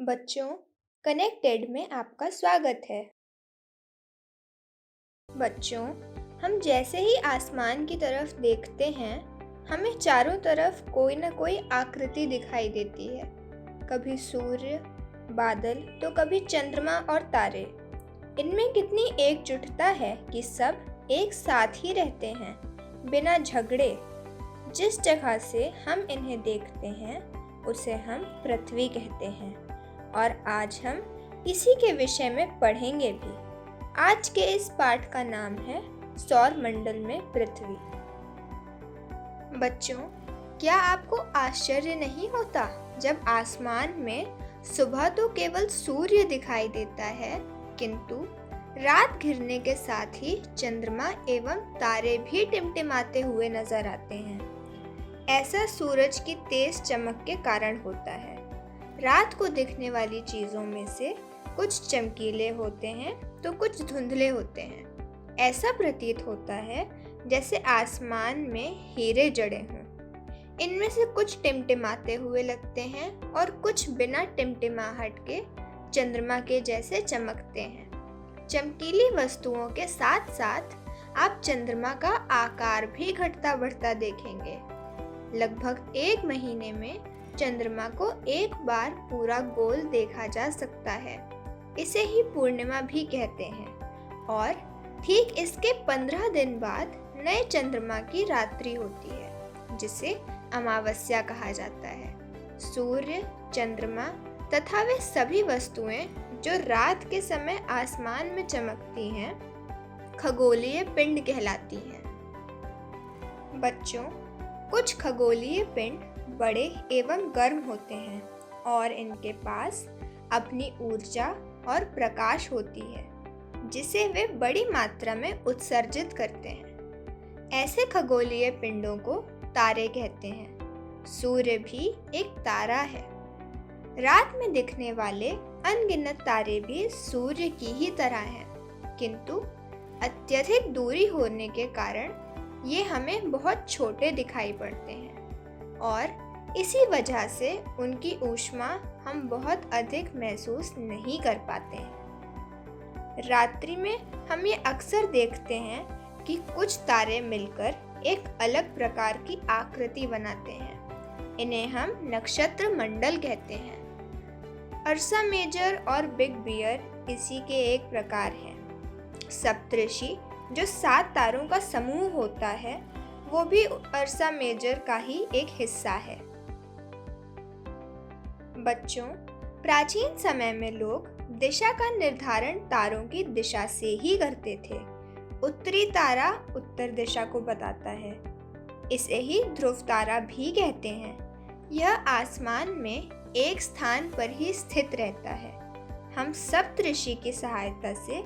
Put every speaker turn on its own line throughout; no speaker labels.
बच्चों, कनेक्टेड में आपका स्वागत है। बच्चों, हम जैसे ही आसमान की तरफ देखते हैं, हमें चारों तरफ कोई न कोई आकृति दिखाई देती है। कभी सूर्य, बादल तो कभी चंद्रमा और तारे। इनमें कितनी एकजुटता है कि सब एक साथ ही रहते हैं, बिना झगड़े। जिस जगह से हम इन्हें देखते हैं, उसे हम पृथ्वी कहते हैं और आज हम इसी के विषय में पढ़ेंगे भी। आज के इस पाठ का नाम है सौर मंडल में पृथ्वी। बच्चों, क्या आपको आश्चर्य नहीं होता जब आसमान में सुबह तो केवल सूर्य दिखाई देता है, किंतु रात घिरने के साथ ही चंद्रमा एवं तारे भी टिमटिमाते हुए नजर आते हैं। ऐसा सूरज की तेज चमक के कारण होता है। रात को दिखने वाली चीजों में से कुछ चमकीले होते हैं तो कुछ धुंधले होते हैं। ऐसा प्रतीत होता है जैसे आसमान में हीरे जड़े हों। इनमें से कुछ टिमटिमाते हुए लगते हैं और कुछ बिना टिमटिमाहट के चंद्रमा के जैसे चमकते हैं। चमकीली वस्तुओं के साथ साथ आप चंद्रमा का आकार भी घटता बढ़ता देखेंगे। लगभग 1 महीने में चंद्रमा को एक बार पूरा गोल देखा जा सकता है। इसे ही पूर्णिमा भी कहते हैं और ठीक इसके 15 दिन बाद नए चंद्रमा की रात्रि होती है, जिसे अमावस्या कहा जाता है। सूर्य, चंद्रमा तथा वे सभी वस्तुएं जो रात के समय आसमान में चमकती हैं, खगोलीय पिंड कहलाती हैं। बच्चों, कुछ खगोलीय पिंड बड़े एवं गर्म होते हैं और इनके पास अपनी ऊर्जा और प्रकाश होती है, जिसे वे बड़ी मात्रा में उत्सर्जित करते हैं। ऐसे खगोलीय पिंडों को तारे कहते हैं। सूर्य भी एक तारा है। रात में दिखने वाले अनगिनत तारे भी सूर्य की ही तरह हैं, किंतु अत्यधिक दूरी होने के कारण ये हमें बहुत छोटे दिखाई पड़ते हैं और इसी वजह से उनकी ऊष्मा हम बहुत अधिक महसूस नहीं कर पाते हैं। रात्रि में हम ये अक्सर देखते हैं कि कुछ तारे मिलकर एक अलग प्रकार की आकृति बनाते हैं। इन्हें हम नक्षत्र मंडल कहते हैं। अर्सा मेजर और बिग बियर इसी के एक प्रकार हैं। सप्तऋषि जो 7 तारों का समूह होता है, वो भी अर्सा मेजर का ही एक हिस्सा है। बच्चों, प्राचीन समय में लोग दिशा का निर्धारण तारों की दिशा से ही करते थे। उत्तरी तारा उत्तर दिशा को बताता है। इसे ही ध्रुव तारा भी कहते हैं। यह आसमान में एक स्थान पर ही स्थित रहता है। हम सप्तऋषि की सहायता से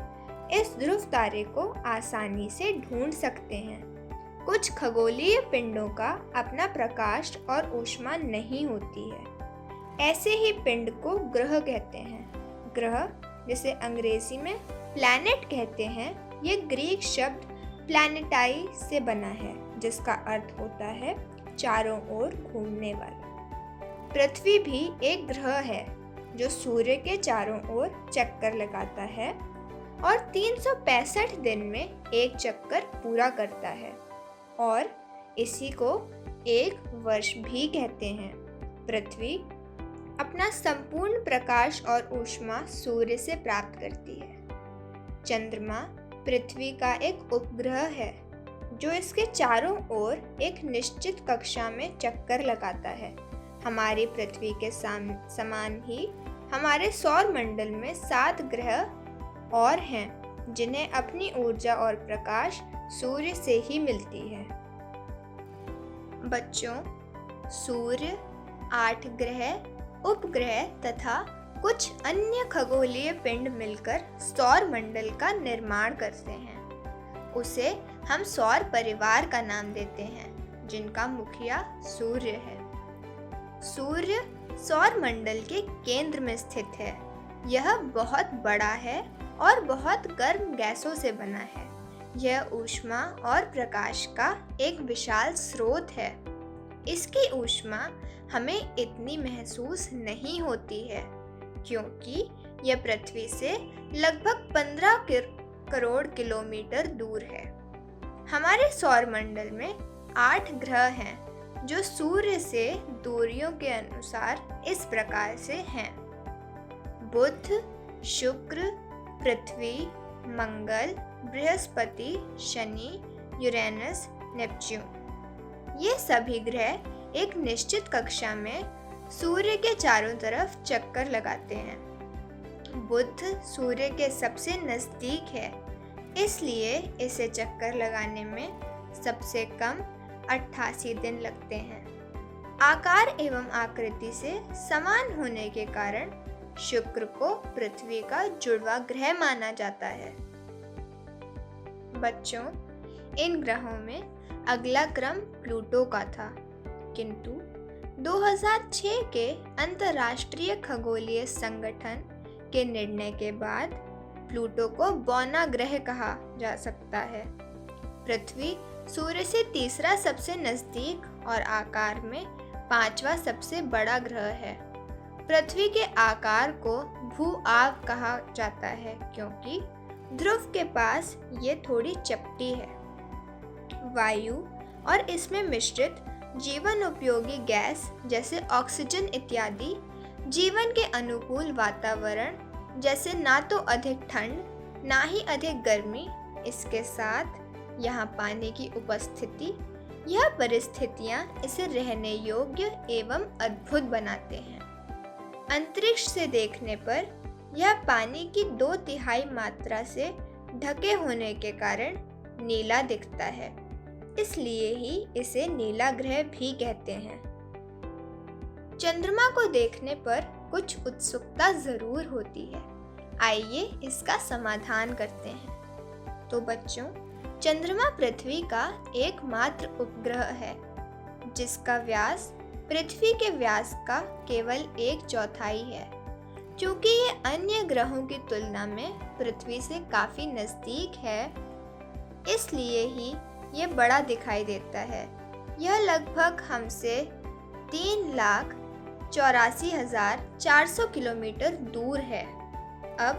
इस ध्रुव तारे को आसानी से ढूंढ सकते हैं। कुछ खगोलीय पिंडों का अपना प्रकाश और ऊष्मा नहीं होती है। ऐसे ही पिंड को ग्रह कहते हैं। ग्रह, जिसे अंग्रेजी में प्लैनेट कहते हैं, ये ग्रीक शब्द प्लैनेटाई से बना है, जिसका अर्थ होता है चारों ओर घूमने वाला। पृथ्वी भी एक ग्रह है जो सूर्य के चारों ओर चक्कर लगाता है और 365 दिन में एक चक्कर पूरा करता है और इसी को एक वर्ष भी कहते हैं। पृथ्वी अपना संपूर्ण प्रकाश और ऊष्मा सूर्य से प्राप्त करती है। चंद्रमा पृथ्वी का एक उपग्रह है जो इसके चारों ओर एक निश्चित कक्षा में चक्कर लगाता है। हमारी पृथ्वी के समान ही हमारे सौर मंडल में 7 ग्रह और हैं, जिन्हें अपनी ऊर्जा और प्रकाश सूर्य से ही मिलती है। बच्चों, सूर्य, 8 ग्रह, उपग्रह तथा कुछ अन्य खगोलीय पिंड मिलकर सौर मंडल का निर्माण करते हैं। उसे हम सौर परिवार का नाम देते हैं, जिनका मुखिया सूर्य है। सूर्य सौर मंडल के केंद्र में स्थित है। यह बहुत बड़ा है और बहुत गर्म गैसों से बना है। यह ऊष्मा और प्रकाश का एक विशाल स्रोत है। इसकी ऊष्मा हमें इतनी महसूस नहीं होती है, क्योंकि यह पृथ्वी से लगभग 15 करोड़ किलोमीटर दूर है। हमारे सौर मंडल में 8 ग्रह हैं जो सूर्य से दूरियों के अनुसार इस प्रकार से हैं: बुध, शुक्र, पृथ्वी, मंगल, बृहस्पति, शनि, यूरेनस, नेपच्यून। ये सभी ग्रह एक निश्चित कक्षा में सूर्य के चारों तरफ चक्कर लगाते हैं। बुध सूर्य के सबसे नज़दीक है, इसलिए इसे चक्कर लगाने में सबसे कम 88 दिन लगते हैं। आकार एवं आकृति से समान होने के कारण शुक्र को पृथ्वी का जुड़वा ग्रह माना जाता है। बच्चों, इन ग्रहों में अगला क्रम प्लूटो का था, किंतु 2006 के अंतर्राष्ट्रीय खगोलीय संगठन के निर्णय के बाद प्लूटो को बौना ग्रह कहा जा सकता है। पृथ्वी सूर्य से तीसरा सबसे नज़दीक और आकार में 5वां सबसे बड़ा ग्रह है। पृथ्वी के आकार को भू-आव कहा जाता है क्योंकि ध्रुव के पास ये थोड़ी चपटी है। वायु और इसमें मिश्रित जीवन उपयोगी गैस जैसे ऑक्सीजन इत्यादि जीवन के अनुकूल वातावरण, जैसे ना तो अधिक ठंड ना ही अधिक गर्मी, इसके साथ यहाँ पानी की उपस्थिति, यह परिस्थितियाँ इसे रहने योग्य एवं अद्भुत बनाते हैं। अंतरिक्ष से देखने पर यह पानी की 2/3 मात्रा से ढके होने के कारण नीला दिखता है, इसलिए ही इसे नीला ग्रह भी कहते हैं। चंद्रमा को देखने पर कुछ उत्सुकता जरूर होती है। आइए इसका समाधान करते हैं। तो बच्चों, चंद्रमा पृथ्वी का एकमात्र उपग्रह है जिसका व्यास पृथ्वी के व्यास का केवल 1/4 है। क्योंकि ये अन्य ग्रहों की तुलना में पृथ्वी से काफ़ी नज़दीक है, इसलिए ही ये बड़ा दिखाई देता है। यह लगभग हमसे 3,84,400 किलोमीटर दूर है। अब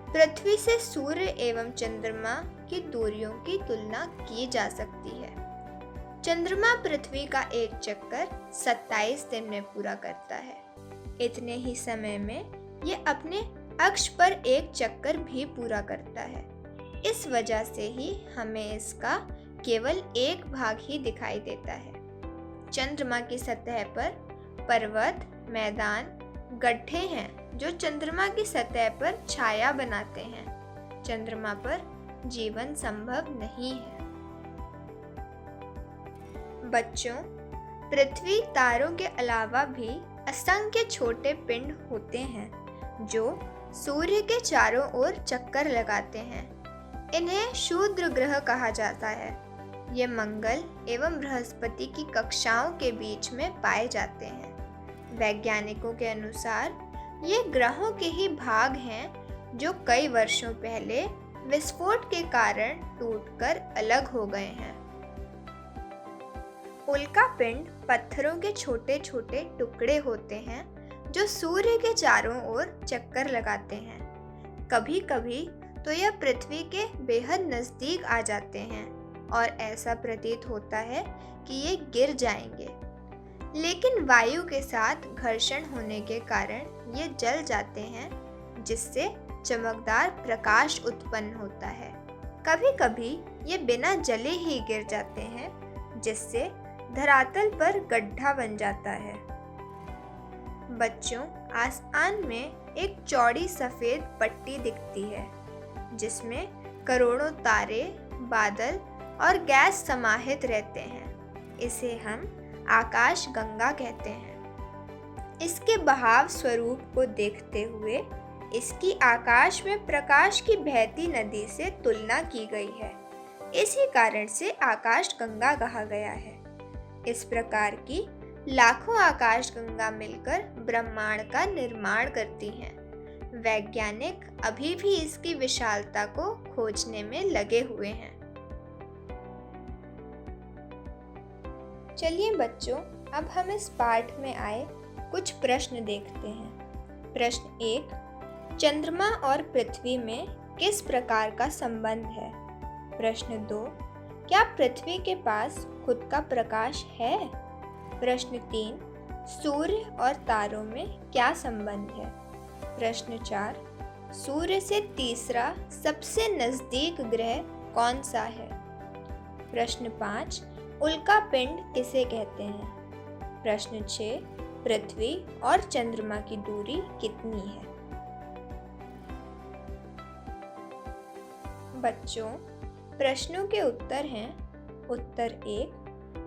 पृथ्वी से सूर्य एवं चंद्रमा की दूरियों की तुलना की जा सकती है। चंद्रमा पृथ्वी का एक चक्कर 27 दिन में पूरा करता है। इतने ही समय में ये अपने अक्ष पर एक चक्कर भी पूरा करता है। इस वजह से ही हमें इसका केवल एक भाग ही दिखाई देता है। चंद्रमा की सतह पर पर्वत, मैदान, गड्ढे हैं जो चंद्रमा की सतह पर छाया बनाते हैं। चंद्रमा पर जीवन संभव नहीं है। बच्चों, पृथ्वी तारों के अलावा भी असंख्य छोटे पिंड होते हैं जो सूर्य के चारों ओर चक्कर लगाते हैं। इन्हें क्षुद्र ग्रह कहा जाता है। ये मंगल एवं बृहस्पति की कक्षाओं के बीच में पाए जाते हैं। वैज्ञानिकों के अनुसार ये ग्रहों के ही भाग हैं जो कई वर्षों पहले विस्फोट के कारण टूटकर अलग हो गए हैं। उल्का पिंड पत्थरों के छोटे छोटे टुकड़े होते हैं जो सूर्य के चारों ओर चक्कर लगाते हैं। कभी कभी तो यह पृथ्वी के बेहद नज़दीक आ जाते हैं और ऐसा प्रतीत होता है कि ये गिर जाएंगे, लेकिन वायु के साथ घर्षण होने के कारण ये जल जाते हैं, जिससे चमकदार प्रकाश उत्पन्न होता है। कभी कभी ये बिना जले ही गिर जाते हैं, जिससे धरातल पर गड्ढा बन जाता है। बच्चों, आसमान में एक चौड़ी सफ़ेद पट्टी दिखती है जिसमें करोड़ों तारे, बादल और गैस समाहित रहते हैं। इसे हम आकाश गंगा कहते हैं। इसके बहाव स्वरूप को देखते हुए इसकी आकाश में प्रकाश की बहती नदी से तुलना की गई है। इसी कारण से आकाश गंगा कहा गया है। इस प्रकार की लाखों आकाश गंगा मिलकर ब्रह्मांड का निर्माण करती हैं। वैज्ञानिक अभी भी इसकी विशालता को खोजने में लगे हुए हैं। चलिए बच्चों, अब हम इस पाठ में आए कुछ प्रश्न देखते हैं। प्रश्न 1, चंद्रमा और पृथ्वी में किस प्रकार का संबंध है? प्रश्न 2, क्या पृथ्वी के पास खुद का प्रकाश है? प्रश्न 3, सूर्य और तारों में क्या संबंध है? प्रश्न 4, सूर्य से तीसरा सबसे नजदीक ग्रह कौन सा है? प्रश्न 5, उल्का पिंड किसे कहते हैं? प्रश्न 6, पृथ्वी और चंद्रमा की दूरी कितनी है? बच्चों, प्रश्नों के उत्तर हैं। उत्तर 1,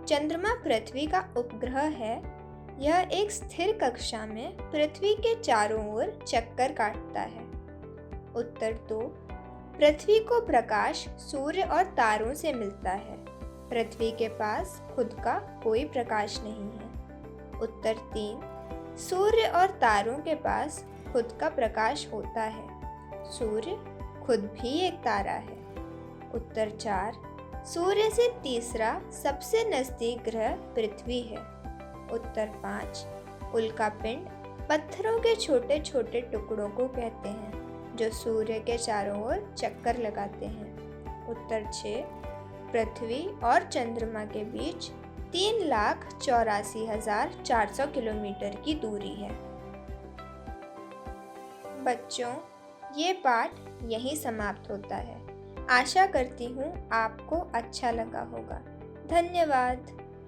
चंद्रमा पृथ्वी का उपग्रह है। यह एक स्थिर कक्षा में पृथ्वी के चारों ओर चक्कर काटता है। उत्तर 2, पृथ्वी को प्रकाश सूर्य और तारों से मिलता है। पृथ्वी के पास खुद का कोई प्रकाश नहीं है। उत्तर 3, सूर्य और तारों के पास खुद का प्रकाश होता है। सूर्य खुद भी एक तारा है। उत्तर 4, सूर्य से तीसरा सबसे नजदीक ग्रह पृथ्वी है। उत्तर 5, उल्का पिंड पत्थरों के छोटे छोटे टुकड़ों को कहते हैं जो सूर्य के चारों ओर चक्कर लगाते हैं। उत्तर 6, पृथ्वी और चंद्रमा के बीच 3,84,400 किलोमीटर की दूरी है। बच्चों, ये पाठ यहीं समाप्त होता है। आशा करती हूँ आपको अच्छा लगा होगा। धन्यवाद।